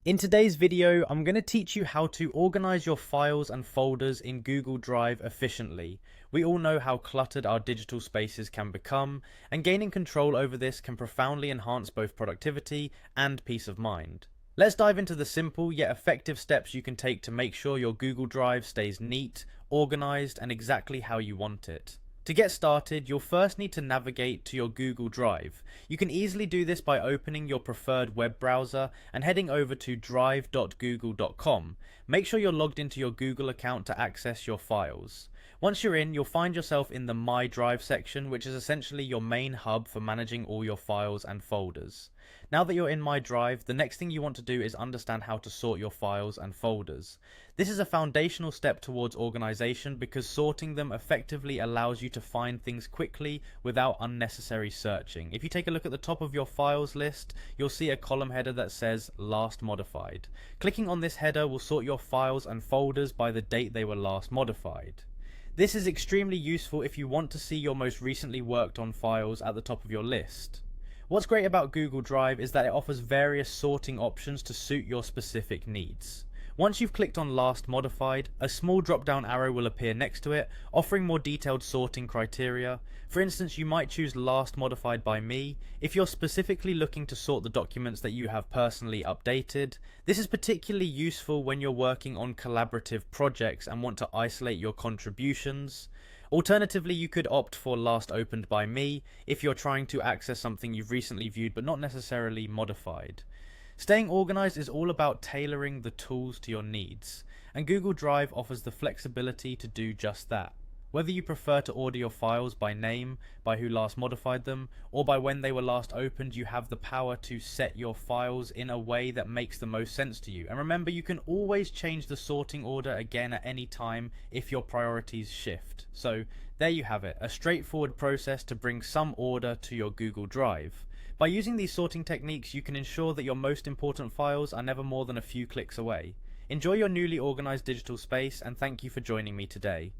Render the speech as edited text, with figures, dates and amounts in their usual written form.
In today's video, I'm going to teach you how to organize your files and folders in Google Drive efficiently. We all know how cluttered our digital spaces can become, and gaining control over this can profoundly enhance both productivity and peace of mind. Let's dive into the simple yet effective steps you can take to make sure your Google Drive stays neat, organized, and exactly how you want it. To get started, you'll first need to navigate to your Google Drive. You can easily do this by opening your preferred web browser and heading over to drive.google.com. Make sure you're logged into your Google account to access your files. Once you're in, you'll find yourself in the My Drive section, which is essentially your main hub for managing all your files and folders. Now that you're in My Drive, the next thing you want to do is understand how to sort your files and folders. This is a foundational step towards organization because sorting them effectively allows you to find things quickly without unnecessary searching. If you take a look at the top of your files list, you'll see a column header that says last modified. Clicking on this header will sort your files and folders by the date they were last modified. This is extremely useful if you want to see your most recently worked on files at the top of your list. What's great about Google Drive is that it offers various sorting options to suit your specific needs. Once you've clicked on Last Modified, a small drop-down arrow will appear next to it, offering more detailed sorting criteria. For instance, you might choose Last Modified by Me if you're specifically looking to sort the documents that you have personally updated. This is particularly useful when you're working on collaborative projects and want to isolate your contributions. Alternatively, you could opt for Last Opened by Me if you're trying to access something you've recently viewed but not necessarily modified. Staying organized is all about tailoring the tools to your needs, and Google Drive offers the flexibility to do just that. Whether you prefer to order your files by name, by who last modified them, or by when they were last opened, you have the power to set your files in a way that makes the most sense to you. And remember, you can always change the sorting order again at any time if your priorities shift. So there you have it, a straightforward process to bring some order to your Google Drive. By using these sorting techniques, you can ensure that your most important files are never more than a few clicks away. Enjoy your newly organized digital space, and thank you for joining me today.